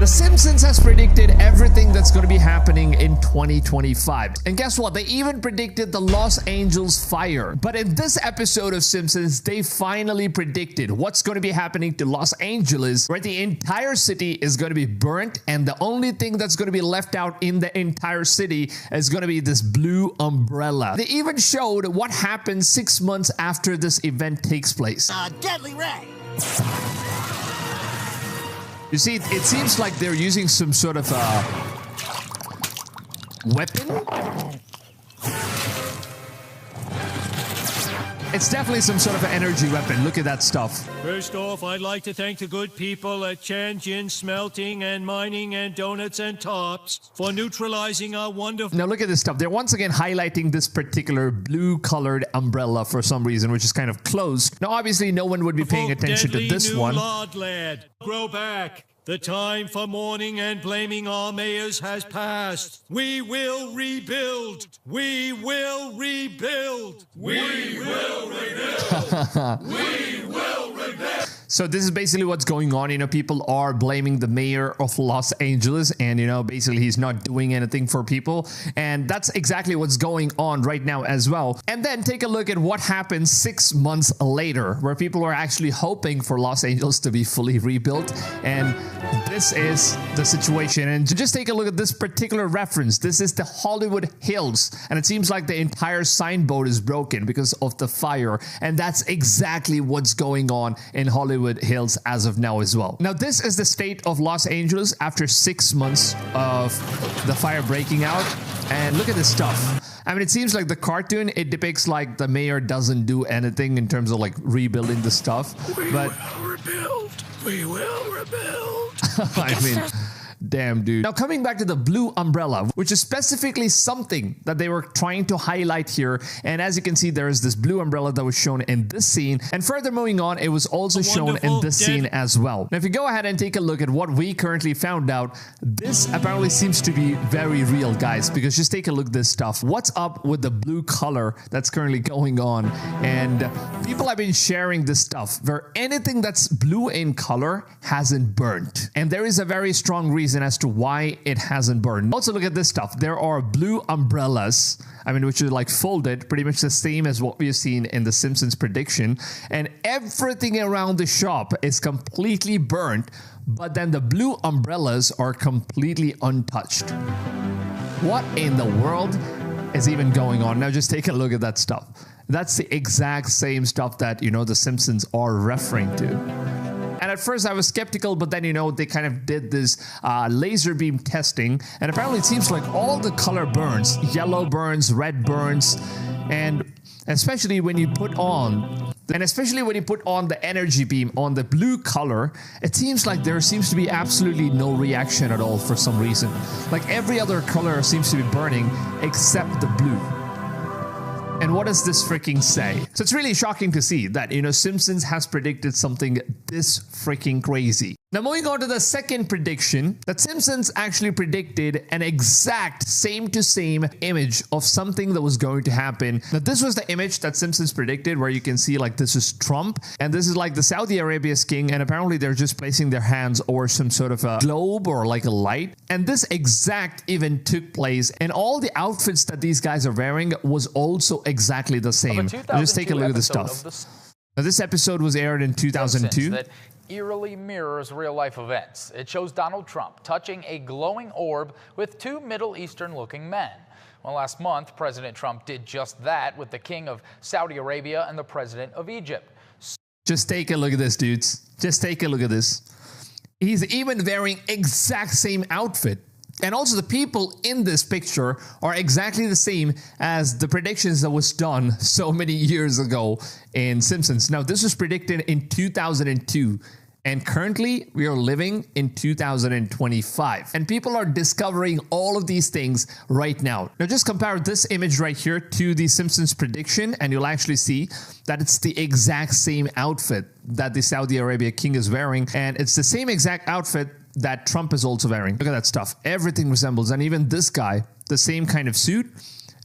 The Simpsons has predicted everything that's going to be happening in 2025. And guess what? They even predicted the Los Angeles fire. But in this episode of Simpsons, they finally predicted what's going to be happening to Los Angeles, where the entire city is going to be burnt, and the only thing that's going to be left out in the entire city is going to be this blue umbrella. They even showed what happens 6 months after this event takes place. Deadly ray. You see, it seems like they're using some sort of weapon. It's definitely some sort of an energy weapon. Look at that stuff. First off, I'd like to thank the good people at Tianjin Smelting and Mining and Donuts and Tops for neutralizing our wonderful... Now look at this stuff. They're once again highlighting this particular blue-colored umbrella for some reason, which is kind of closed. Now obviously no one would be paying attention to this one. Lad. Grow back. The time for mourning and blaming our mayors has passed. We will rebuild. We will rebuild. We will rebuild. We will rebuild. So this is basically what's going on. You know, people are blaming the mayor of Los Angeles, and you know, basically he's not doing anything for people, and that's exactly what's going on right now as well. And then take a look at what happens 6 months later, where people are actually hoping for Los Angeles to be fully rebuilt, and this is the situation. And just take a look at this particular reference. This is the Hollywood Hills, and it seems like the entire signboard is broken because of the fire, and that's exactly what's going on in Hollywood Hills as of now as well. Now this is the state of Los Angeles after 6 months of the fire breaking out, and look at this stuff. I mean, it seems like the cartoon, it depicts like the mayor doesn't do anything in terms of like rebuilding the stuff. We will rebuild. We will rebuild. I mean, damn, dude. Now, coming back to the blue umbrella, which is specifically something that they were trying to highlight here. And as you can see, there is this blue umbrella that was shown in this scene. And further moving on, it was also shown in this scene as well. Now, if you go ahead and take a look at what we currently found out, this apparently seems to be very real, guys, because just take a look at this stuff. What's up with the blue color that's currently going on? And people have been sharing this stuff where anything that's blue in color hasn't burnt. And there is a very strong reason as to why it hasn't burned. Also, look at this stuff. There are blue umbrellas, I mean, which are like folded, pretty much the same as what we've seen in the Simpsons prediction. And everything around the shop is completely burnt, but then the blue umbrellas are completely untouched. What in the world is even going on? Now just take a look at that stuff. That's the exact same stuff that, you know, the Simpsons are referring to. And at first I was skeptical, but then, you know, they kind of did this laser beam testing, and apparently it seems like all the color burns. Yellow burns, red burns, and especially when you put on the energy beam on the blue color, it seems like there seems to be absolutely no reaction at all for some reason. Like every other color seems to be burning except the blue. And what does this freaking say? So it's really shocking to see that, you know, Simpsons has predicted something this freaking crazy. Now moving on to the second prediction, that Simpsons actually predicted an exact same to same image of something that was going to happen. Now this was the image that Simpsons predicted, where you can see like this is Trump, and this is like the Saudi Arabia's king, and apparently they're just placing their hands over some sort of a globe or like a light. And this exact event took place, and all the outfits that these guys are wearing was also exactly the same. Now just take a look at this stuff. Now this episode was aired in 2002. That eerily mirrors real-life events. It shows Donald Trump touching a glowing orb with two Middle Eastern-looking men. Well, last month, President Trump did just that with the king of Saudi Arabia and the president of Egypt. Just take a look at this, dudes. Just take a look at this. He's even wearing exact same outfit. And also the people in this picture are exactly the same as the predictions that was done so many years ago in Simpsons. Now, this was predicted in 2002. And currently, we are living in 2025. And people are discovering all of these things right now. Now, just compare this image right here to the Simpsons prediction, and you'll actually see that it's the exact same outfit that the Saudi Arabia king is wearing. And it's the same exact outfit that Trump is also wearing. Look at that stuff. Everything resembles. And even this guy, the same kind of suit.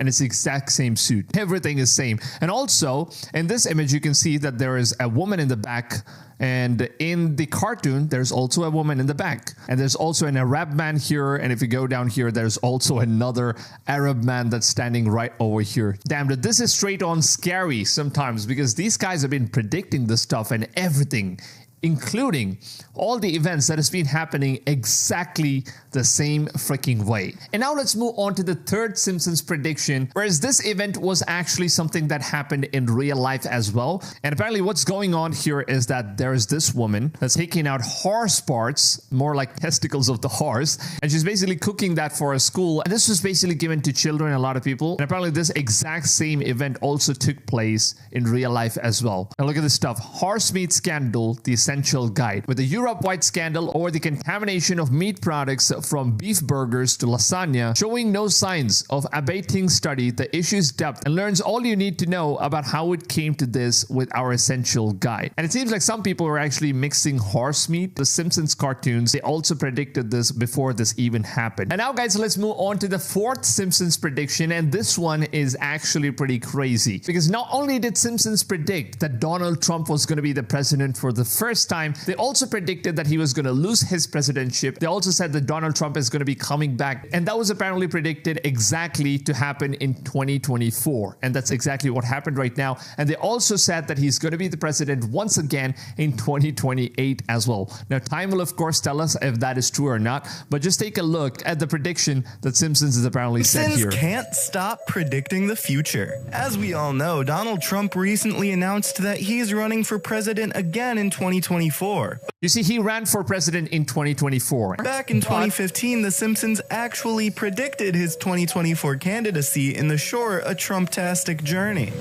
and it's the exact same suit. Everything is same. And also in this image, you can see that there is a woman in the back. And in the cartoon, there's also a woman in the back. And there's also an Arab man here. And if you go down here, there's also another Arab man that's standing right over here. Damn, this is straight on scary sometimes, because these guys have been predicting this stuff and everything, including all the events that has been happening exactly the same freaking way. And now let's move on to the third Simpsons prediction, whereas this event was actually something that happened in real life as well. And apparently what's going on here is that there's this woman that's taking out horse parts, more like testicles of the horse, and she's basically cooking that for a school. And this was basically given to children, a lot of people. And apparently this exact same event also took place in real life as well. And look at this stuff. Horse meat scandal, the essential guide. With the Europe-wide scandal over the contamination of meat products from beef burgers to lasagna, showing no signs of abating, study the issue's depth and learns all you need to know about how it came to this with our essential guide. And it seems like some people were actually mixing horse meat. The Simpsons cartoons, they also predicted this before this even happened. And now guys, let's move on to the fourth Simpsons prediction, and this one is actually pretty crazy, because not only did Simpsons predict that Donald Trump was going to be the president for the first time, they also predicted that he was going to lose his presidentship. They also said that Donald Trump is going to be coming back, and that was apparently predicted exactly to happen in 2024, and that's exactly what happened right now. And they also said that he's going to be the president once again in 2028 as well. Now time will of course tell us if that is true or not, but just take a look at the prediction that Simpsons has apparently said here. Simpsons can't stop predicting the future. As we all know, Donald Trump recently announced that he's running for president again in 2024. You see, he ran for president in 2024. Back in 2015, The Simpsons actually predicted his 2024 candidacy in the short A Trump-tastic Journey.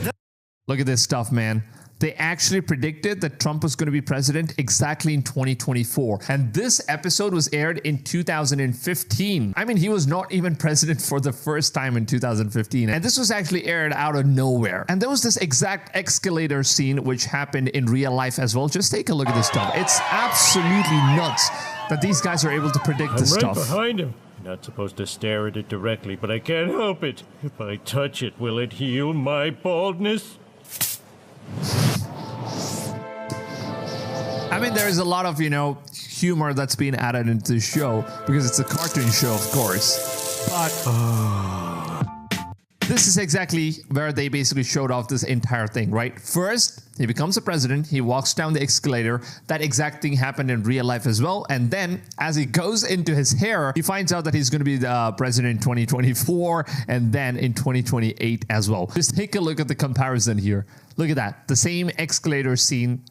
Look at this stuff, man. They actually predicted that Trump was going to be president exactly in 2024. And this episode was aired in 2015. I mean, he was not even president for the first time in 2015. And this was actually aired out of nowhere. And there was this exact escalator scene which happened in real life as well. Just take a look at this stuff. It's absolutely nuts that these guys are able to predict this stuff. I'm right behind him. Not supposed to stare at it directly, but I can't help it. If I touch it, will it heal my baldness? I mean, there is a lot of, humor that's being added into the show because it's a cartoon show, of course. But this is exactly where they basically showed off this entire thing, right? First, he becomes a president. He walks down the escalator. That exact thing happened in real life as well. And then as he goes into his hair, he finds out that he's going to be the president in 2024 and then in 2028 as well. Just take a look at the comparison here. Look at that. The same escalator scene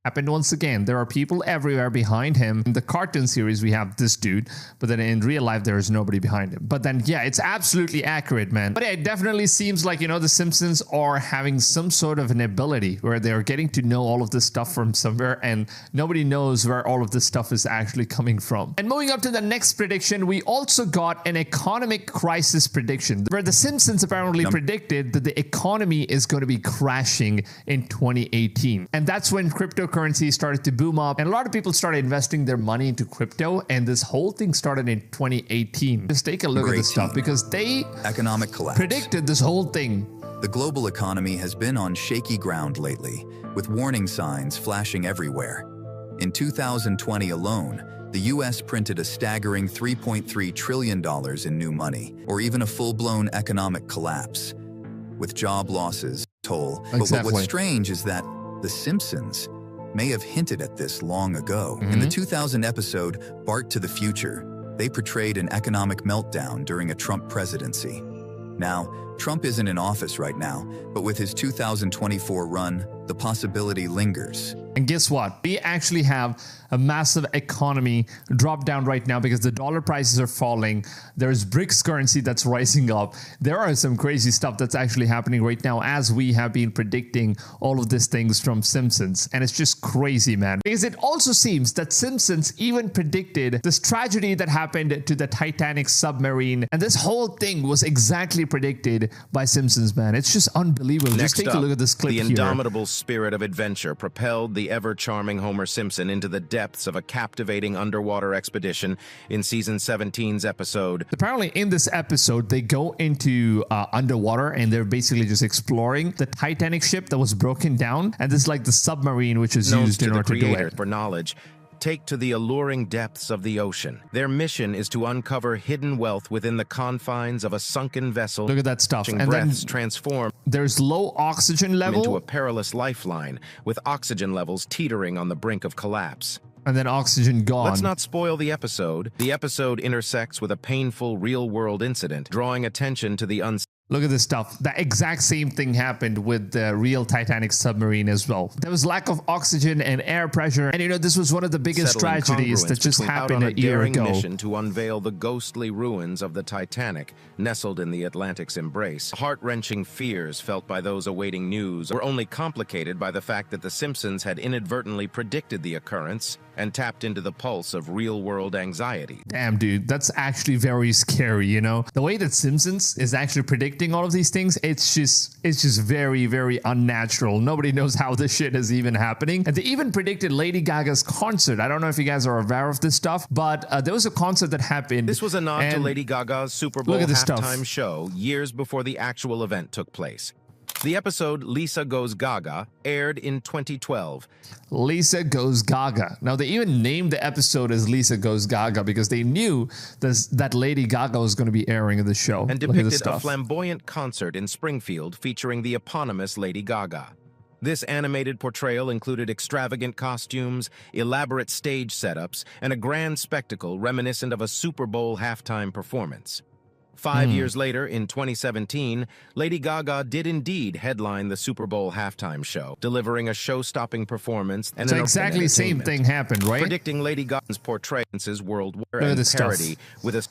happened once again. There are people everywhere behind him. In the cartoon series, we have this dude, but then in real life, there is nobody behind him. But then, yeah, it's absolutely accurate, man. But yeah, it definitely seems like, the Simpsons are having some sort of an ability where they're getting to know all of this stuff from somewhere, and nobody knows where all of this stuff is actually coming from. And moving up to the next prediction, we also got an economic crisis prediction, where the Simpsons apparently predicted that the economy is going to be crashing in 2018. And that's when cryptocurrency started to boom up, and a lot of people started investing their money into crypto, and this whole thing started in 2018. Just take a look at this stuff, because they economic collapse predicted this whole thing. The global economy has been on shaky ground lately, with warning signs flashing everywhere. In 2020 alone, the US printed a staggering $3.3 trillion in new money, or even a full-blown economic collapse, with job losses toll. But what's strange is that The Simpsons may have hinted at this long ago. In the 2000 episode, Bart to the Future, they portrayed an economic meltdown during a Trump presidency. Now, Trump isn't in office right now, but with his 2024 run, the possibility lingers. And guess what? We actually have a massive economy drop down right now because the dollar prices are falling. There's BRICS currency that's rising up. There are some crazy stuff that's actually happening right now as we have been predicting all of these things from Simpsons. And it's just crazy, man. Because it also seems that Simpsons even predicted this tragedy that happened to the Titanic submarine. And this whole thing was exactly predicted by Simpsons, man. It's just unbelievable. Just take a look at this clip here. The indomitable spirit of adventure propelled the ever-charming Homer Simpson into the depths of a captivating underwater expedition in season 17's episode. Apparently in this episode, they go into underwater and they're basically just exploring the Titanic ship that was broken down. And this is like the submarine which is used in order to do it. For knowledge, take to the alluring depths of the ocean. Their mission is to uncover hidden wealth within the confines of a sunken vessel. Look at that stuff. And then transform there's low oxygen level into a perilous lifeline with oxygen levels teetering on the brink of collapse. And then oxygen gone. Let's not spoil the episode. The episode intersects with a painful real-world incident, drawing attention to the unseen. Look at this stuff. The exact same thing happened with the real Titanic submarine as well. There was lack of oxygen and air pressure. And you know, this was one of the biggest tragedies that just happened a year ago. Mission to unveil the ghostly ruins of the Titanic, nestled in the Atlantic's embrace. Heart-wrenching fears felt by those awaiting news were only complicated by the fact that the Simpsons had inadvertently predicted the occurrence and tapped into the pulse of real-world anxiety. Damn, dude, that's actually very scary, you know? The way that Simpsons is actually predicting all of these things, it's just very, very unnatural. Nobody knows how this shit is even happening. And they even predicted Lady Gaga's concert. I don't know if you guys are aware of this stuff, but there was a concert that happened. This was a nod to Lady Gaga's Super Bowl halftime show years before the actual event took place. The episode Lisa Goes Gaga aired in 2012. Lisa Goes Gaga. Now, they even named the episode as Lisa Goes Gaga because they knew that Lady Gaga was going to be airing in the show. And depicted a flamboyant concert in Springfield featuring the eponymous Lady Gaga. This animated portrayal included extravagant costumes, elaborate stage setups, and a grand spectacle reminiscent of a Super Bowl halftime performance. 5 years later, in 2017, Lady Gaga did indeed headline the Super Bowl halftime show, delivering a show-stopping performance and so exactly the same thing happened, right? Predicting Lady Gaga's portrayances worldwide and parody with a...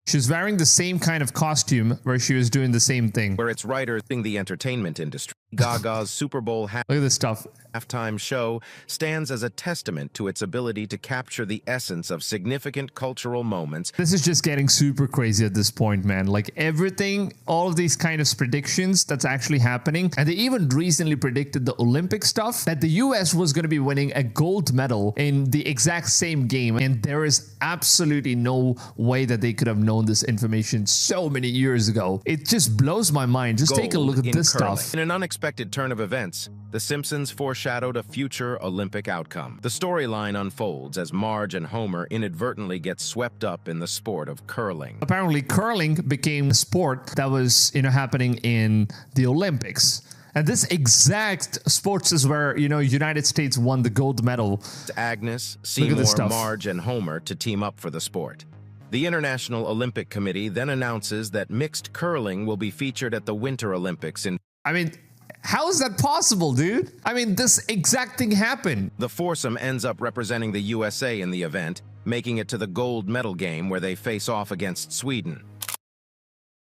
She was wearing the same kind of costume where she was doing the same thing. Where its writers in the entertainment industry. Gaga's Super Bowl Look at this stuff. halftime show stands as a testament to its ability to capture the essence of significant cultural moments. This is just getting super crazy at this point, man. Like everything, all of these kind of predictions that's actually happening. And they even recently predicted the Olympic stuff, that the US was going to be winning a gold medal in the exact same game. And there is absolutely no way that they could have known this information so many years ago. It just blows my mind. Just take a look at this stuff. In an unexpected turn of events, The Simpsons foreshadowed a future Olympic outcome. The storyline unfolds as Marge and Homer inadvertently get swept up in the sport of curling. Apparently, curling became a sport that was, happening in the Olympics. And this exact sports is where, United States won the gold medal. Agnes, Seymour, Marge, and Homer to team up for the sport. The International Olympic Committee then announces that mixed curling will be featured at the Winter Olympics in... How is that possible, dude? This exact thing happened. The foursome ends up representing the USA in the event, making it to the gold medal game where they face off against Sweden.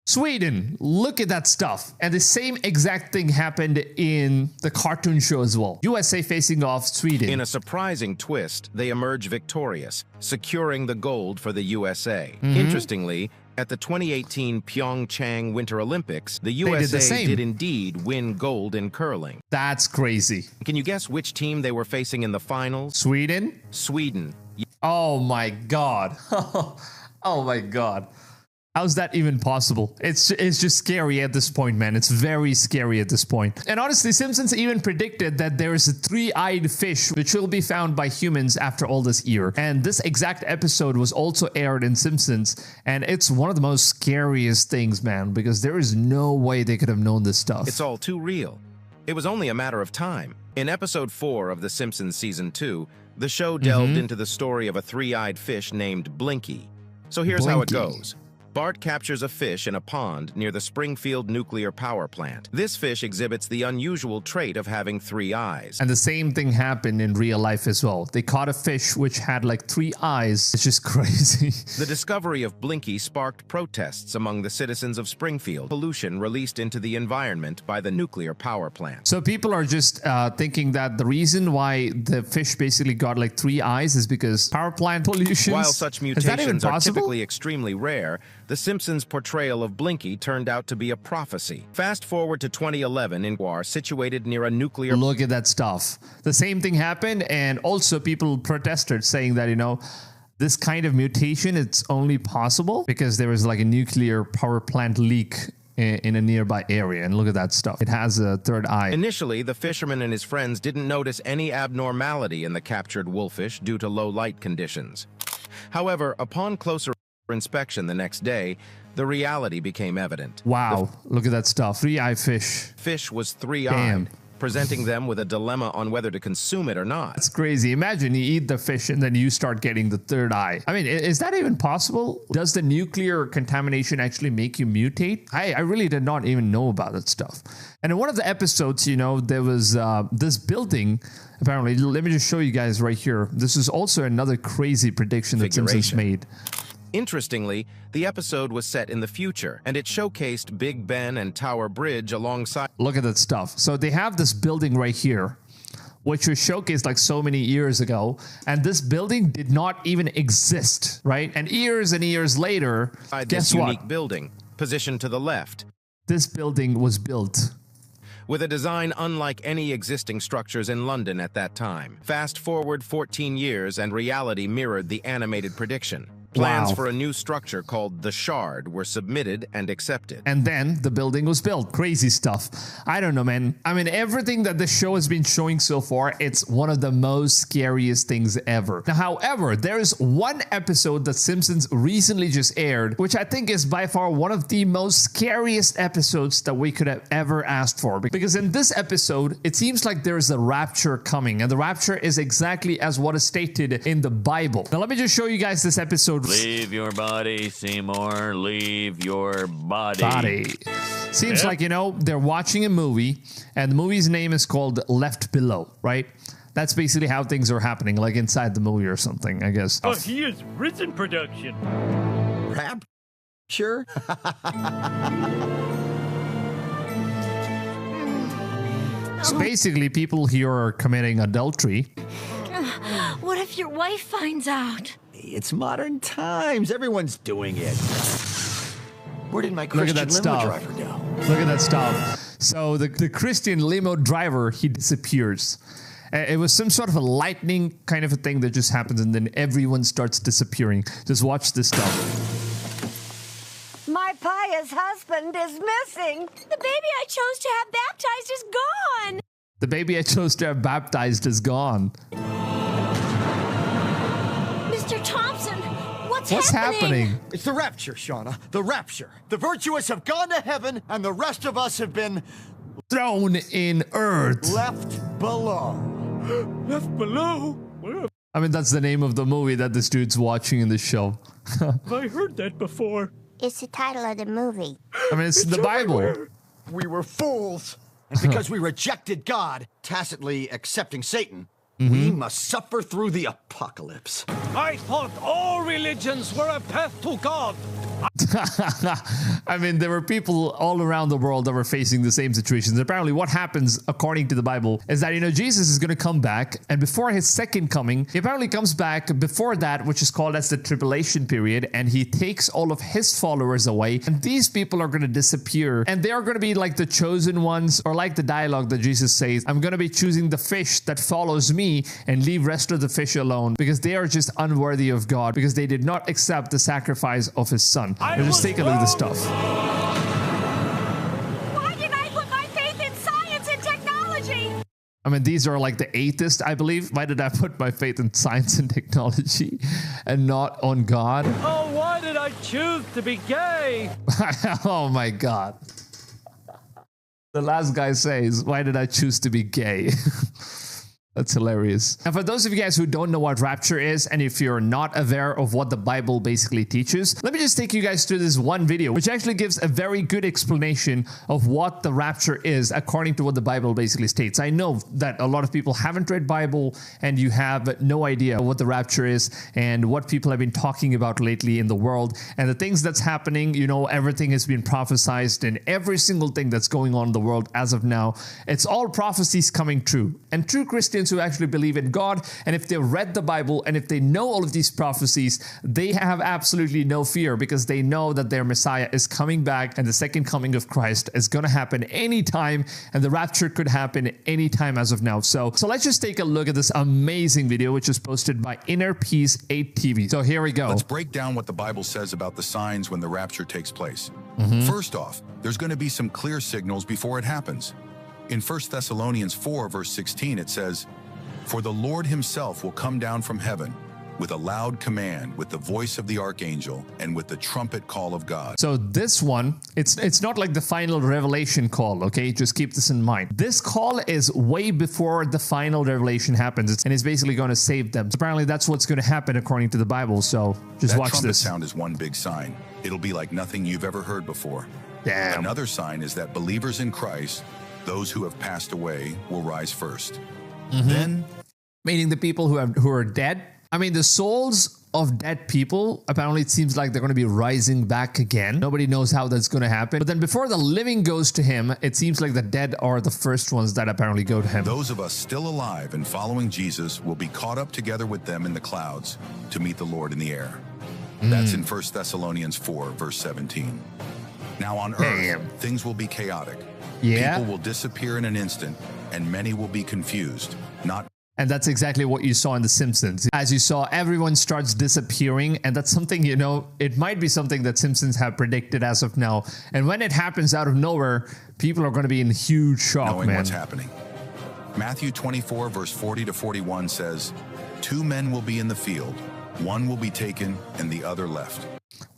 Sweden, look at that stuff. And the same exact thing happened in the cartoon show as well. USA facing off Sweden. In a surprising twist, they emerge victorious, securing the gold for the USA. Interestingly, at the 2018 Pyeongchang Winter Olympics, the USA did indeed win gold in curling. That's crazy. Can you guess which team they were facing in the finals? Sweden? Sweden. Oh my God. Oh my God. How's that even possible? It's just scary at this point, man. It's very scary at this point. And honestly, Simpsons even predicted that there is a three-eyed fish which will be found by humans after all this year. And this exact episode was also aired in Simpsons. And it's one of the most scariest things, man, because there is no way they could have known this stuff. It's all too real. It was only a matter of time. In episode 4 of The Simpsons Season 2, the show delved into the story of a three-eyed fish named Blinky. So here's how it goes. Bart captures a fish in a pond near the Springfield nuclear power plant. This fish exhibits the unusual trait of having 3 eyes. And the same thing happened in real life as well. They caught a fish which had like 3 eyes. It's just crazy. The discovery of Blinky sparked protests among the citizens of Springfield. Pollution released into the environment by the nuclear power plant. So people are just thinking that the reason why the fish basically got like 3 eyes is because power plant pollution. While such mutations are typically extremely rare, the The Simpsons' portrayal of Blinky turned out to be a prophecy. Fast forward to 2011 in Guar, situated near a nuclear... Look at that stuff. The same thing happened, and also people protested saying that, this kind of mutation, it's only possible because there was like a nuclear power plant leak in a nearby area. And look at that stuff. It has a third eye. Initially, the fisherman and his friends didn't notice any abnormality in the captured wolfish due to low light conditions. However, upon closer inspection the next day, the reality became evident. Wow, look at that stuff. Three-eye fish. Fish was three-eyed, presenting them with a dilemma on whether to consume it or not. That's crazy. Imagine you eat the fish and then you start getting the third eye. I mean, is that even possible? Does the nuclear contamination actually make you mutate? I really did not even know about that stuff. And in one of the episodes, there was this building. Apparently, let me just show you guys right here. This is also another crazy prediction that Simpsons made. Interestingly, the episode was set in the future, and it showcased Big Ben and Tower Bridge alongside... Look at that stuff. So they have this building right here, which was showcased like so many years ago, and this building did not even exist, right? And years later, guess what? Unique building, positioned to the left. This building was built with a design unlike any existing structures in London at that time. Fast forward 14 years, and reality mirrored the animated prediction. Plans for a new structure called the Shard were submitted and accepted. And then the building was built. Crazy stuff. I don't know, man. I mean, everything that the show has been showing so far, it's one of the most scariest things ever. Now, however, there is one episode that Simpsons recently just aired, which I think is by far one of the most scariest episodes that we could have ever asked for. Because in this episode, it seems like there is a rapture coming, and the rapture is exactly as what is stated in the Bible. Now, let me just show you guys this episode. Leave your body, Seymour. Leave your body. Seems like, they're watching a movie, and the movie's name is called Left Below, right? That's basically how things are happening, like inside the movie or something, I guess. Oh, he is risen production. Rapture? So basically, people here are committing adultery. What if your wife finds out? It's modern times. Everyone's doing it. Where did my Christian limo driver go? Look at that stuff. So the Christian limo driver, he disappears. It was some sort of a lightning kind of a thing that just happens, and then everyone starts disappearing. Just watch this stuff. My pious husband is missing. The baby I chose to have baptized is gone. The baby I chose to have baptized is gone. Mr. Thompson, what's happening? It's the rapture, Shauna. The rapture. The virtuous have gone to heaven, and the rest of us have been... thrown in earth. Left below. Left below? I mean, that's the name of the movie that this dude's watching in the show. I heard that before. It's the title of the movie. I mean, it's the Bible. Everywhere. We were fools. And because we rejected God, tacitly accepting Satan, we must suffer through the apocalypse. I thought all religions were a path to God. I mean, there were people all around the world that were facing the same situations. Apparently, what happens, according to the Bible, is that, Jesus is going to come back, and before his second coming, he apparently comes back before that, which is called as the tribulation period, and he takes all of his followers away, and these people are going to disappear, and they are going to be like the chosen ones, or like the dialogue that Jesus says, I'm going to be choosing the fish that follows me and leave rest of the fish alone, because they are just unworthy of God, because they did not accept the sacrifice of his son. Now just take a look at this stuff. Why did I put my faith in science and technology? I mean, these are like the atheists, I believe. Why did I put my faith in science and technology and not on God? Oh, why did I choose to be gay? Oh my God. The last guy says, why did I choose to be gay? That's hilarious. And for those of you guys who don't know what rapture is, and if you're not aware of what the Bible basically teaches, let me just take you guys through this one video, which actually gives a very good explanation of what the rapture is, according to what the Bible basically states. I know that a lot of people haven't read Bible, and you have no idea what the rapture is, and what people have been talking about lately in the world, and the things that's happening. Everything has been prophesized, and every single thing that's going on in the world as of now, it's all prophecies coming true. And true Christians Christians who actually believe in God, and if they read the Bible, and if they know all of these prophecies, they have absolutely no fear because they know that their Messiah is coming back and the second coming of Christ is going to happen anytime, and the rapture could happen anytime as of now. So let's just take a look at this amazing video, which is posted by Inner Peace 8 TV. So here we go. Let's break down what the Bible says about the signs when the rapture takes place. First off, there's going to be some clear signals before it happens. In 1 Thessalonians 4, verse 16, it says, "For the Lord himself will come down from heaven with a loud command, with the voice of the archangel, and with the trumpet call of God." So this one, it's not like the final revelation call, okay? Just keep this in mind. This call is way before the final revelation happens, and it's basically going to save them. So apparently that's what's going to happen according to the Bible, so just watch trumpet this. sound is one big sign. It'll be like nothing you've ever heard before. Damn. Another sign is that believers in Christ, those who have passed away, will rise first. Then, meaning the people who are dead. I mean, the souls of dead people, apparently it seems like they're going to be rising back again. Nobody knows how that's going to happen. But then before the living goes to him, it seems like the dead are the first ones that apparently go to him. those of us still alive and following Jesus will be caught up together with them in the clouds to meet the Lord in the air. That's in 1 Thessalonians 4, verse 17. Now on earth, things will be chaotic. Yeah. People will disappear in an instant, and many will be confused, not. And that's exactly what you saw in The Simpsons. As you saw, everyone starts disappearing, and that's something, you know, it might be something that Simpsons have predicted as of now. And when it happens out of nowhere, people are going to be in huge shock, knowing man. what's happening. Matthew 24, verse 40 to 41 says, "Two men will be in the field, one will be taken and the other left."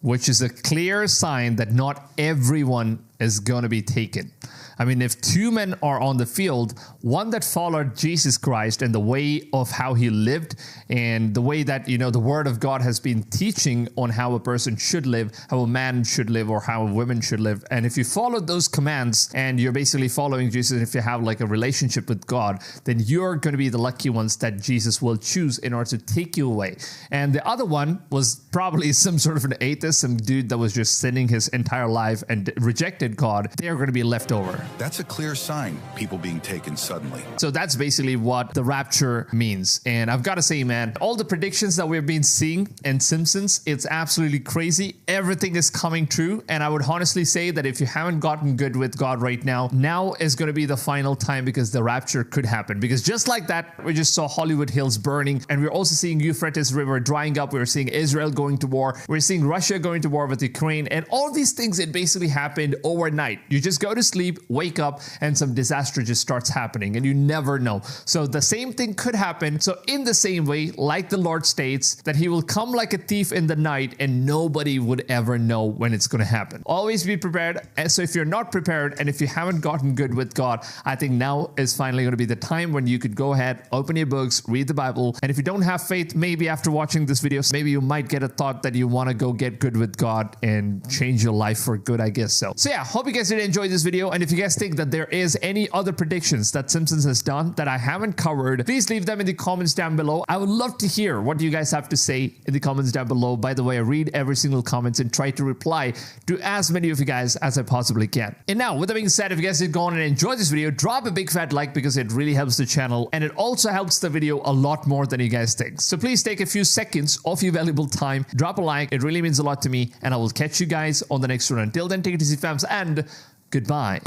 Which is a clear sign that not everyone is going to be taken. I mean, if two men are on the field, one that followed Jesus Christ and the way of how he lived and the way that, you know, the word of God has been teaching on how a person should live, how a man should live, or how a woman should live. And if you follow those commands and you're basically following Jesus, if you have like a relationship with God, then you're going to be the lucky ones that Jesus will choose in order to take you away. And the other one was probably some sort of an atheist, some dude that was just sinning his entire life and rejected God. They're going to be left over. That's a clear sign, people being taken suddenly. So that's basically what the rapture means. And I've got to say, man, all the predictions that we've been seeing in Simpsons, it's absolutely crazy. Everything is coming true. And I would honestly say that if you haven't gotten good with God right now, now is going to be the final time because the rapture could happen. Because just like that, we just saw Hollywood Hills burning, and we're also seeing Euphrates River drying up. We're seeing Israel going to war. We're seeing Russia going to war with Ukraine. And all these things, it basically happened overnight. You just go to sleep, wake up, and some disaster just starts happening, and you never know. So the same thing could happen. So in the same way, like the Lord states, that he will come like a thief in the night, and nobody would ever know when it's going to happen. Always be prepared. And so if you're not prepared, and if you haven't gotten good with God, I think now is finally going to be the time when you could go ahead, open your books, read the Bible. And if you don't have faith, maybe after watching this video, maybe you might get a thought that you want to go get good with God and change your life for good, I guess so. So yeah, hope you guys did enjoy this video. And if you guys think that there is any other predictions that Simpsons has done that I haven't covered, please leave them in the comments down below. I would love to hear what you guys have to say in the comments down below. By the way, I read every single comment and try to reply to as many of you guys as I possibly can. And now, with that being said, if you guys did go on and enjoy this video, drop a big fat like because it really helps the channel, and it also helps the video a lot more than you guys think. So please take a few seconds of your valuable time, drop a like. It really means a lot to me, and I will catch you guys on the next one. Until then, take it easy, fams, and goodbye.